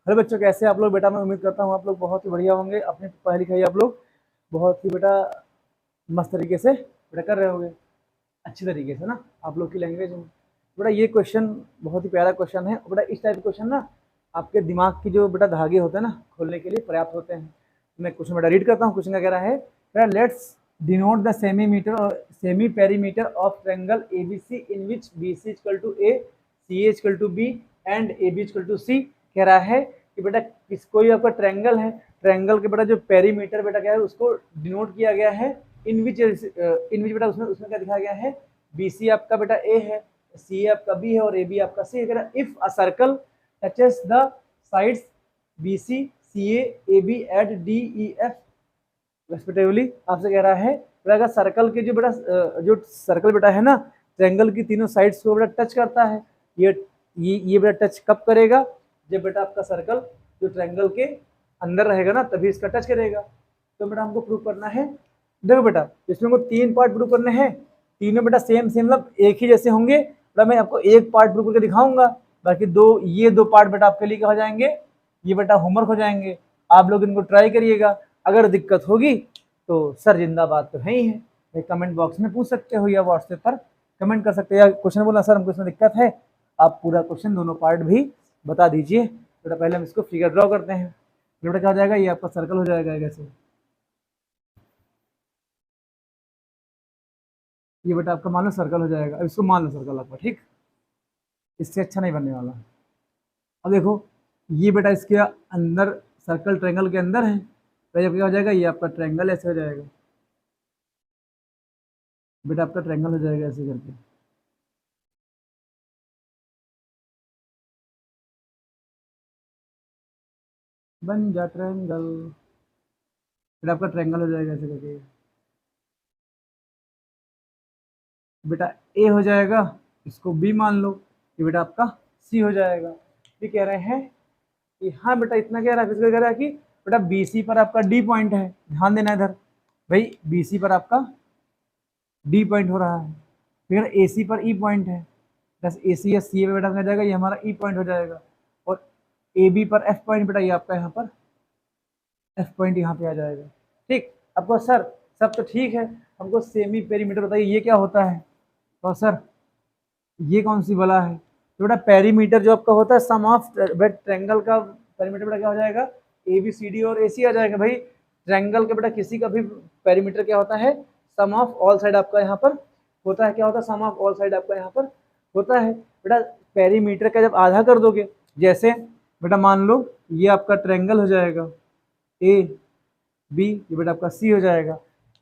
Hello बच्चों, कैसे आप लोग? बेटा मैं उम्मीद करता हूँ आप लोग बहुत ही बढ़िया होंगे। अपनी पढ़ाई लिखाई आप लोग बहुत ही बेटा मस्त तरीके से बेटा कर रहे होंगे, अच्छी तरीके से ना, आप लोग की लैंग्वेज में। बेटा ये क्वेश्चन बहुत ही प्यारा क्वेश्चन है। बेटा इस टाइप के क्वेश्चन ना आपके दिमाग की जो बेटा धागे होते हैं ना, खोलने के लिए पर्याप्त होते हैं। मैं क्वेश्चन बेटा रीड करता हूँ। क्वेश्चन का कह रहा है बेटा, let's denote the semi metre और semi perimeter of triangle ABC in which BC equal to A, C equal to B and A B equal to C. कह रहा है कि बेटा कोई आपका ट्रायंगल है, ट्रायंगल के बेटा जो पेरीमीटर बेटा क्या है उसको डिनोट किया गया है इन विच बेटा उसमें उसमें क्या दिखाया गया है, बी सी आपका बेटा ए है, सी आपका बी है और ए बी आपका सी है। If a circle touches the sides B C C A B at D E F respectively, आपसे कह रहा है बेटा अगर सर्कल के जो सर्कल बेटा है ना, ट्रायंगल की तीनों साइड्स को बेटा टच करता है, ये बेटा टच कब करेगा? जब बेटा आपका सर्कल जो ट्रायंगल के अंदर रहेगा ना, तभी इसका टच करेगा। तो बेटा हमको प्रूव करना है। देखो बेटा इसमें हमको 3 पार्ट प्रूव करने हैं, तीनों बेटा सेम सेम मतलब एक ही जैसे होंगे। बेटा मैं आपको एक पार्ट प्रूव करके दिखाऊंगा, बाकी ये दो पार्ट बेटा आपके लिए क्या हो जाएंगे, ये बेटा होमवर्क हो जाएंगे। आप लोग इनको ट्राई करिएगा। अगर दिक्कत होगी तो सर जिंदाबाद तो है ही है, कमेंट बॉक्स में पूछ सकते हो या व्हाट्सएप पर कमेंट कर सकते हो, या क्वेश्चन बोला सर हमको इसमें दिक्कत है, आप पूरा क्वेश्चन दोनों पार्ट भी बता दीजिए। बेटा पहले हम इसको फिगर ड्रॉ करते हैं। बेटा क्या हो जाएगा, ये आपका सर्कल हो जाएगा कैसे, ये बेटा आपका मान लो सर्कल हो जाएगा। अब इसको मान लो सर्कल आपका, ठीक, इससे अच्छा नहीं बनने वाला। अब देखो ये बेटा इसके अंदर सर्कल ट्रायंगल के अंदर है, तो ये क्या हो जाएगा, ये आपका ट्रायंगल ऐसे हो जाएगा। बेटा आपका ट्रायंगल हो जाएगा ऐसे करके। बन जा ट्रायंगल, बेटा आपका ट्रायंगल हो जाएगा ऐसे करके। बेटा ए हो जाएगा, इसको बी मान लो, ये बेटा आपका सी हो जाएगा। ये कह रहे हैं कि हाँ बेटा इतना कह रहा है, फिर कह रहा है कि बेटा बीसी पर आपका डी पॉइंट है, ध्यान देना इधर भाई, बीसी पर आपका डी पॉइंट हो रहा है, फिर ए सी पर ई पॉइंट है, प्लस ए सी या सी बेटा क्या जाएगा, ये हमारा ई पॉइंट हो जाएगा, और ए बी पर एफ पॉइंट बेटा ये आपका यहाँ पर एफ पॉइंट यहाँ पे आ जाएगा। ठीक, आपको सर सब तो ठीक है, हमको सेमी पेरीमीटर बताइए ये क्या होता है। तो सर ये कौन सी बला है, तो बेटा पेरीमीटर जो आपका होता है सम ऑफ ट्रायंगल का पेरीमीटर बेटा क्या हो जाएगा, ए बी सी डी और ए सी आ जाएगा। भाई ट्रायंगल के बेटा किसी का भी पेरीमीटर क्या होता है, सम ऑफ ऑल साइड आपका यहाँ पर होता है, क्या होता है, सम ऑफ ऑल साइड आपका यहाँ पर होता है। बेटा पेरीमीटर का जब आधा कर दोगे, जैसे बेटा मान लो ये आपका ट्रायंगल हो जाएगा ए बी, ये बेटा आपका सी हो जाएगा।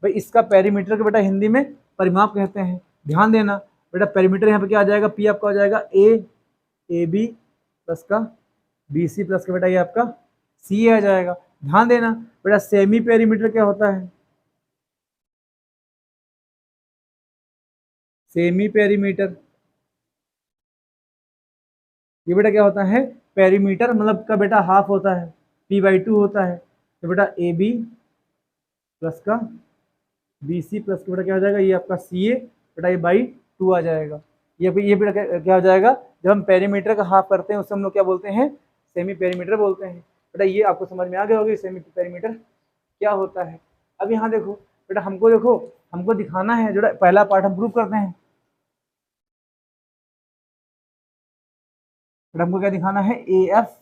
भाई इसका पेरीमीटर के बेटा हिंदी में परिमाप कहते हैं, ध्यान देना। बेटा पेरीमीटर यहाँ पे क्या आ जाएगा, पी आपका हो जाएगा ए बी प्लस का बी सी प्लस का बेटा ये आपका सी आ जाएगा। ध्यान देना बेटा सेमी पेरीमीटर क्या होता है, सेमी पेरीमीटर ये बेटा क्या होता है, पेरीमीटर मतलब का बेटा हाफ होता है, p/2 होता है। तो बेटा ए बी प्लस का बी सी प्लस का बेटा क्या हो जाएगा, ये आपका सी ए बेटा ये बाई 2 आ जाएगा। ये बेटा क्या हो जाएगा, जब हम पेरीमीटर का हाफ करते हैं उससे हम लोग क्या बोलते हैं, सेमी पेरीमीटर बोलते हैं। बेटा ये आपको समझ में आ गया होगा सेमी पेरीमीटर क्या होता है। अब यहाँ देखो बेटा हमको दिखाना है, जो पहला पार्ट हम प्रूव करते हैं। बेटा हमको क्या दिखाना है, ए एफ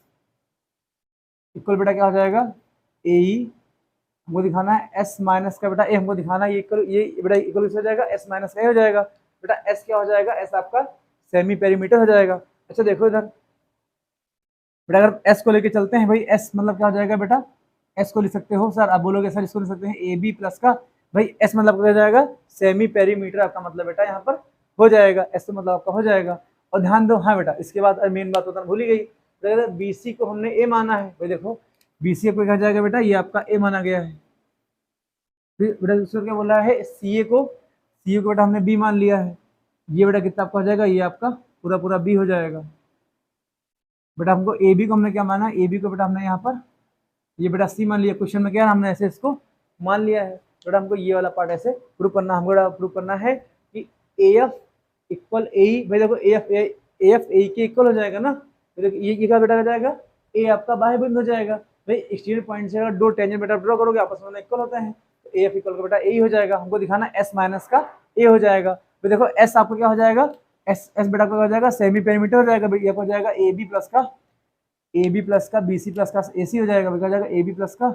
इक्वल बेटा क्या हो जाएगा, ए ई, हमको दिखाना है एस माइनस का बेटा ए, हमको दिखाना है ये बेटा इक्वल हो जाएगा एस माइनस का हो जाएगा। बेटा एस क्या हो जाएगा, एस आपका सेमी पेरीमीटर हो जाएगा। अच्छा देखो इधर बेटा अगर एस को लेके चलते हैं, भाई एस मतलब क्या हो जाएगा बेटा, एस को लिख सकते हो सर, आप बोलोगे सर इसको लिख सकते हैं ए बी प्लस का, भाई एस मतलब क्या हो जाएगा, सेमी पेरीमीटर आपका मतलब बेटा यहाँ पर हो जाएगा, एस तो मतलब आपका हो जाएगा। और ध्यान दो हाँ बेटा इसके बाद मेन बात होता भूल ही गई, बी सी को हमने ए माना है, भाई देखो बी सी को क्या जाएगा बेटा, ये आपका ए माना गया है। फिर बेटा दूसरा क्या बोला है, सी ए को बेटा हमने बी मान लिया है, ये बेटा कितना आपका हो जाएगा, ये आपका पूरा पूरा बी हो जाएगा। बेटा हमको ए बी को हमने क्या माना, ए बी को बेटा हमने यहाँ पर ये बेटा सी मान लिया, क्वेश्चन में क्या हमने ऐसे इसको मान लिया है। बेटा हमको ये वाला पार्ट ऐसे प्रूव करना, हमको प्रूव करना है कि ए एफ इक्वल ए, भाई देखो ए एफ ए के इक्वल हो जाएगा ना, तो ये क्या बेटा हो जाएगा, ए आपका बाह्य बिंदु हो जाएगा। भाई एक्सटीरियर पॉइंट से अगर दो टेंजेंट बेटा ड्रॉ करोगे आपस में इक्वल होते हैं, तो ए एफ इक्वल का बेटा ए ही हो जाएगा। हमको दिखाना एस माइनस का ए हो जाएगा। तो देखो एस आपको क्या हो जाएगा, एस एस बेटा क्या हो जाएगा, सेमी पेरीमीटर हो जाएगा। ये हो जाएगा ए बी प्लस का बी सी प्लस का ए सी हो जाएगा। क्या हो जाएगा, ए बी प्लस का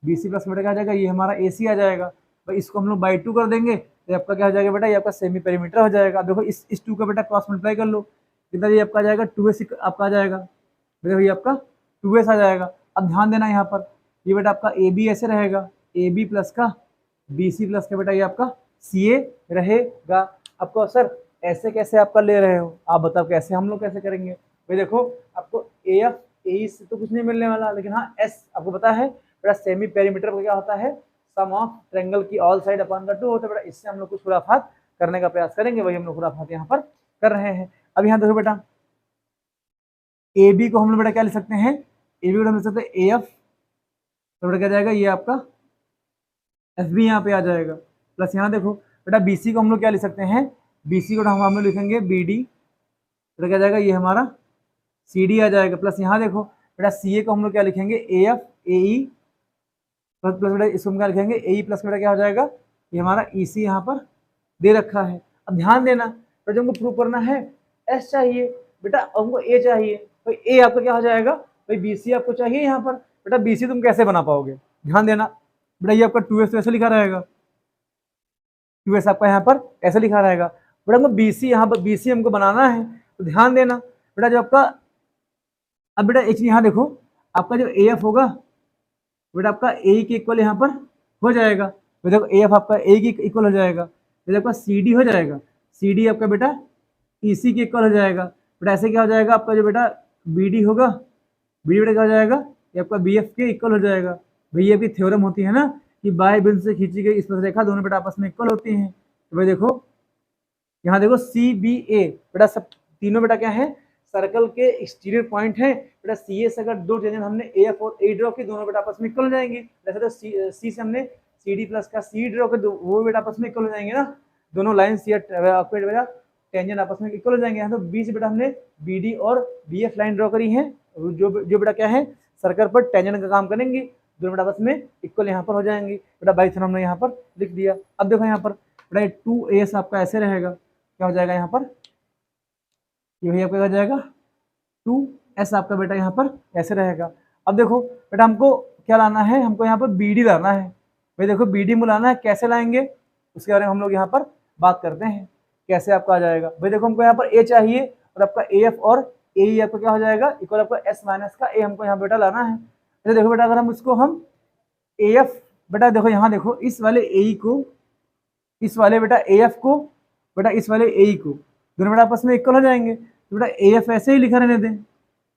बी सी प्लस बेटा क्या आ जाएगा, ये हमारा ए सी आ जाएगा। भाई इसको हम लोग बाई 2 कर देंगे तो आपका क्या हो जाएगा बेटा, ये आपका सेमी पेरीमीटर हो जाएगा। देखो इस 2 का बेटा क्रॉस मल्टीप्लाई कर लो, कितना ये आपका आ जाएगा 2s आपका आ जाएगा। देखो ये आपका 2s आ जाएगा। अब ध्यान देना यहाँ पर, ये बेटा आपका ए बी ऐसे रहेगा, ए बी प्लस का बी सी प्लस का बेटा ये आपका सी ए रहेगा। आपको सर ऐसे कैसे आपका ले रहे हो, आप बताओ कैसे, हम लोग कैसे करेंगे। भाई देखो आपको ए एफ ए से तो कुछ नहीं मिलने वाला, लेकिन हाँ एस आपको पता है बेटा सेमी पेरीमीटर का क्या होता है, सम ऑफ ट्रायंगल की all side upon the two होता है बेटा। इससे हम लोग कुछ खुराफात करने का प्रयास करेंगे, वही हम लोग खुराफात यहाँ पर कर रहे हैं। अब यहाँ देखो बेटा ए बी को हम लोग बेटा क्या लिख सकते हैं, ए बी को हम लिख सकते हैं ए एफ, तो बेटा क्या जाएगा ये आपका एफ बी यहाँ पे आ जाएगा। प्लस यहाँ देखो बेटा बी सी को हम लोग क्या लिख सकते हैं, बी सी को हम लोग लिखेंगे बी डी, बेटा क्या जाएगा ये हमारा सी डी आ जाएगा। प्लस यहाँ देखो बेटा सी ए को हम लोग क्या लिखेंगे A F A E, plus plus बेटा इसको हम क्या लिखेंगे ए ई प्लस बेटा क्या हो जाएगा, ये हमारा ई सी यहाँ पर दे रखा है। अब ध्यान देना बेटा जो हमको प्रूव करना है एस चाहिए बेटा, हमको ए चाहिए, तो ए आपका क्या हो जाएगा, भाई बी सी आपको चाहिए यहाँ पर। बेटा बी सी तुम कैसे बना पाओगे, ध्यान देना बेटा ये आपका 2s तो ऐसे लिखा रहेगा, 2s आपका यहाँ पर ऐसे लिखा रहेगा। बेटा हमको बी सी यहाँ पर बी सी हमको बनाना है, तो ध्यान देना बेटा जो आपका, अब बेटा एक यहाँ देखो आपका जो ए एफ होगा बेटा आपका ए के इक्वल यहाँ पर हो जाएगा। तो देखो ए एफ आपका ए के इक्वल हो जाएगा, तो आपका सी डी हो जाएगा, सी डी आपका बेटा ई सी के इक्वल हो जाएगा। बेटा ऐसे क्या हो जाएगा आपका जो बेटा बी डी होगा, बी डी बेटा क्या हो जाएगा, ये आपका बी एफ के इक्वल हो जाएगा। भैया आपकी थ्योरम होती है ना कि बाह्य बिंदु से खींची गई इस रेखा दोनों बेटा आपस में इक्वल होती हैं। तो भाई देखो यहाँ देखो सी बी ए बेटा सब तीनों बेटा क्या है, सर्कल के एक्सटीरियर पॉइंट है बेटा। सी ए से अगर दो टेंजेंट हमने ए एफ और ए ड्रॉ की, दोनों बेटा आपस में इक्वल हो जाएंगे। जैसे तो सी से हमने सी डी प्लस का सी ड्रॉ के, वो बेटा आपस में इक्वल हो जाएंगे ना, दोनों लाइन सी बेटा टेंजेंट आपस में इक्वल हो जाएंगे। यहाँ तो बी से बेटा हमने बी डी और बी एफ लाइन ड्रॉ करी है, जो बेटा क्या है सर्कल पर टेंजेंट का काम करेंगे, दोनों बेटा आपस में इक्वल यहाँ पर हो जाएंगे। बेटा बाई थ्योरम हमने यहाँ पर लिख दिया। अब देखो यहाँ पर बेटा 2as आपका ऐसे रहेगा, क्या हो जाएगा यहाँ पर, ये भैया आपका हो जाएगा 2s आपका बेटा यहाँ पर ऐसे रहेगा। अब देखो बेटा हमको क्या लाना है, हमको यहाँ पर बी डी लाना है। भाई देखो बी डी में लाना है, कैसे लाएंगे उसके बारे में हम लोग यहाँ पर बात करते हैं, कैसे आपका आ जाएगा। भाई देखो हमको यहाँ पर ए चाहिए और आपका ए एफ और ए ई आपका क्या हो जाएगा इक्वल आपका एस माइनस का ए हमको यहाँ बेटा लाना है। तो देखो बेटा अगर हम उसको हम ए एफ बेटा देखो यहाँ देखो इस वाले ए ई को, इस वाले बेटा ए एफ को बेटा इस वाले ए ई को, दोनों बेटा आपस में इक्वल हो जाएंगे। तो बेटा ए एफ ऐसे ही लिखा रहने दें,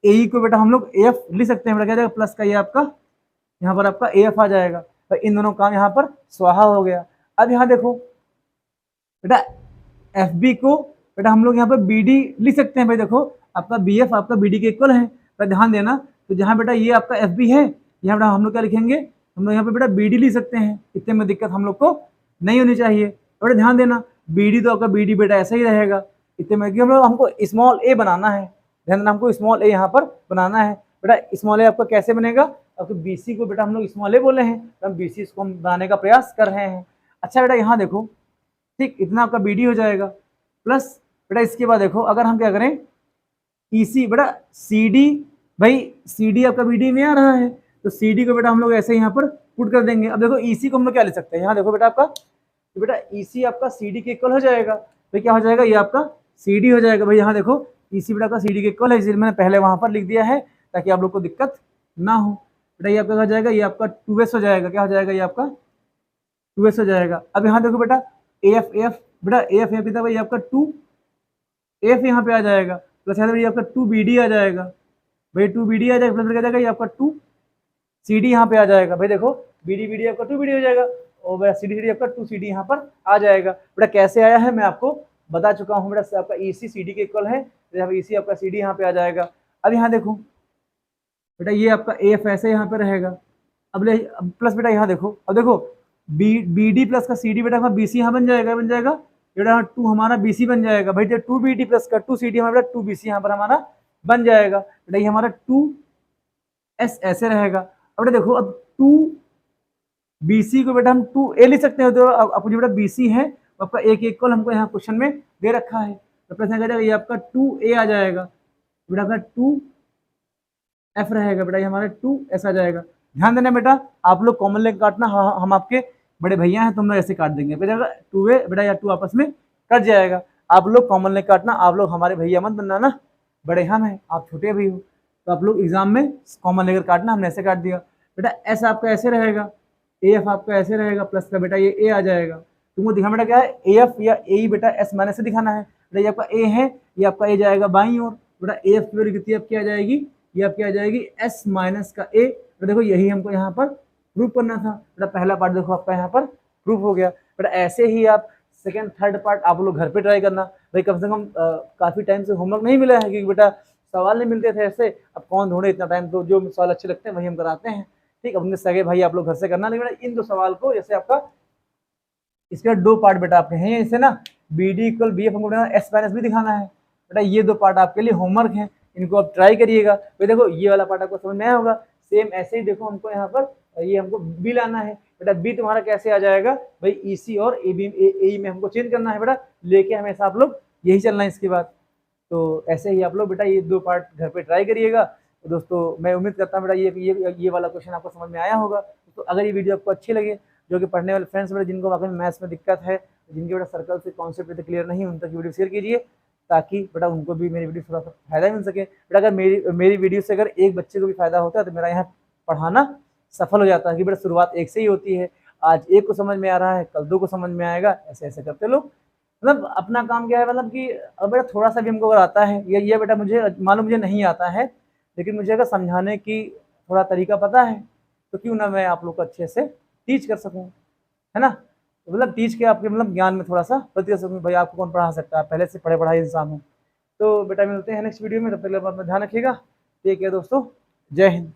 ए ई को बेटा हम लोग ए एफ लिख सकते हैं बेटा, क्या जाएगा प्लस का ये आपका यहाँ पर आपका ए एफ आ जाएगा। तो इन दोनों काम यहाँ पर स्वाहा हो गया। अब यहाँ देखो बेटा एफ बी को बेटा हम लोग यहाँ पर बी डी लिख सकते हैं। भाई देखो आपका बी एफ आपका बी डी के इक्वल है, तो ध्यान देना, तो जहाँ बेटा ये आपका एफ बी है, यहाँ बेटा हम लोग क्या लिखेंगे, हम लोग यहाँ पे बेटा बी डी लिख सकते हैं। इतने में दिक्कत हम लोग को नहीं होनी चाहिए। बेटा ध्यान देना बी डी तो आपका बी डी बेटा ऐसा ही रहेगा। इतने में हम लोग हमको स्मॉल ए बनाना है, ध्यान देना हमको स्मॉल ए यहाँ पर बनाना है। बेटा स्मॉल ए आपका कैसे बनेगा, आपको बी सी को बेटा हम लोग स्मॉल ए बोले हैं, तो हम बी सी को हम बनाने का प्रयास कर रहे हैं। अच्छा बेटा यहाँ देखो ठीक इतना आपका बी डी हो जाएगा। प्लस बेटा इसके बाद देखो अगर हम क्या करें ई सी बेटा सी डी, भाई सी डी आपका बी डी में आ रहा है, तो सी डी को बेटा हम लोग ऐसे यहाँ पर पुट कर देंगे। अब देखो ई सी को हम लोग क्या ले सकते हैं, यहाँ देखो बेटा आपका, तो बेटा ई सी आपका सी डी के इक्वल हो जाएगा। भाई क्या हो जाएगा, ये आपका सी डी हो जाएगा। भाई यहाँ देखो ई सी बेटा का सी डी के इक्वल है, इसलिए मैंने पहले वहाँ पर लिख दिया है ताकि आप लोग को दिक्कत ना हो। बेटा ये आपका हो जाएगा, ये आपका 2s हो जाएगा, क्या हो जाएगा ये आपका 2s हो जाएगा। अब यहाँ देखो बेटा ए एफ बेटा ए एफ था भाई आपका 2f यहाँ पे आ जाएगा, प्लस यहाँ पे आपका 2bd आ जाएगा। भाई 2bd आ जाएगा, प्लस क्या जाएगा ये आपका 2cd यहाँ पे आ जाएगा। भाई देखो bd आपका 2bd हो जाएगा और बेटा cd आपका 2cd यहाँ पर आ जाएगा। बेटा कैसे आया है मैं आपको बता चुका हूँ बेटा, आपका ec cd के इक्वल है, तो ec आपका cd यहाँ पे आ जाएगा। अब यहाँ देखो बेटा ये आपका af ऐसे यहाँ पे रहेगा। अब प्लस बेटा यहाँ देखो, अब देखो बी डी प्लस का सी डी बेटा हमारा बी सी यहाँ बन जाएगा, बेटा 2 हमारा बी सी बन जाएगा। भाई 2 बी डी प्लस का 2 सी डी हमारा 2 बी सी यहाँ पर हमारा बन जाएगा। बेटा ये हमारा 2 एस ऐसे रहेगा। अब बेटा देखो, अब 2BC को बेटा हम 2A लिख सकते हैं, तो अब जो बेटा BC है वो आपका एक इक्वल हमको यहाँ क्वेश्चन में दे रखा है, तो प्रश्न क्या जाएगा, ये आपका 2A आ जाएगा, बेटा आपका 2F रहेगा, बेटा ये हमारा 2S आ जाएगा। ध्यान देना बेटा, आप लोग कॉमन लेकर काटना, हम आपके बड़े भैया हैं, तुम लोग ऐसे काट देंगे बेटा, 2A बेटा या 2 आपस में कट जाएगा। आप लोग कॉमन लेकर काटना, आप लोग हमारे भैया मत बनना ना, बड़े हम हैं, आप छोटे भी हो, तो आप लोग एग्जाम में कॉमन लेकर काटना, हमने ऐसे काट दिया। बेटा एस आपका ऐसे रहेगा, AF आपका ऐसे रहेगा, प्लस का बेटा ये A आ जाएगा। तुमको दिखाना बेटा क्या है, AF या AE बेटा S माइनस से दिखाना है, बेटा ये आपका A है, ये आपका A जाएगा बाईं ओर, बेटा AF की वैल्यू कितनी आपकी आ जाएगी, ये आपकी आ जाएगी S माइनस का A। तो देखो यही हमको यहाँ पर प्रूव करना था, बेटा पहला पार्ट देखो आपका यहाँ पर प्रूव हो गया। बेटा ऐसे ही आप सेकंड थर्ड पार्ट आप लोग घर पे ट्राई करना, भाई कम से कम काफ़ी टाइम से होमवर्क नहीं मिला है, क्योंकि बेटा सवाल नहीं मिलते थे ऐसे, अब कौन ढूंढे इतना टाइम, तो जो सवाल अच्छे लगते हैं वही हम कराते हैं। ठीक, अपने सगे भाई आप लोग घर से करना, लेकिन बेटा इन 2 सवाल को, जैसे आपका इसके 2 पार्ट बेटा आपके हैं इसे ना, BD इक्वल BF हमको S माइनस भी दिखाना है, बेटा ये 2 पार्ट आपके लिए होमवर्क हैं, इनको आप ट्राई करिएगा। तो देखो ये वाला पार्ट आपको समझ में आया होगा। सेम ऐसे ही देखो हमको यहाँ पर ये हमको B लाना है, बेटा B तुम्हारा कैसे आ जाएगा भाई, EC और AE में हमको चेंज करना है, बेटा लेके हमेशा आप लोग यही चलना है इसके बाद। तो ऐसे ही आप लोग बेटा ये 2 पार्ट घर पे ट्राई करिएगा। तो दोस्तों मैं उम्मीद करता हूँ बेटा ये वाला क्वेश्चन आपको समझ में आया होगा। तो अगर ये वीडियो आपको अच्छी लगे, जो कि पढ़ने वाले फ्रेंड्स बेटा जिनको वाकई में मैथ्स में दिक्कत है, जिनके बेटा सर्कल से कॉन्सेप्ट इतने क्लियर नहीं, उन तक वीडियो शेयर कीजिए, ताकि बेटा उनको भी मेरी वीडियो थोड़ा सा फायदा मिल सके। बेटा अगर मेरी वीडियो से अगर एक बच्चे को भी फायदा होता है, तो मेरा यहाँ पढ़ाना सफल हो जाता है, कि बेटा शुरुआत एक से ही होती है, आज एक को समझ में आ रहा है, कल 2 को समझ में आएगा, ऐसे ऐसे करते लोग मतलब अपना काम क्या है, मतलब कि अब बेटा थोड़ा सा भी हमको अगर आता है, ये बेटा मुझे मालूम मुझे नहीं आता है, लेकिन मुझे अगर समझाने की थोड़ा तरीका पता है, तो क्यों ना मैं आप लोग को अच्छे से टीच कर सकूं, है ना। तो मतलब टीच के आपके मतलब ज्ञान में थोड़ा सा वृद्धि कर सकूँ, भाई आपको कौन पढ़ा सकता है, पहले से पढ़े पढ़ाई इंसान हूँ। तो बेटा मिलते हैं नेक्स्ट वीडियो में, तब तक अपना ध्यान रखिएगा। ठीक है दोस्तों, जय हिंद।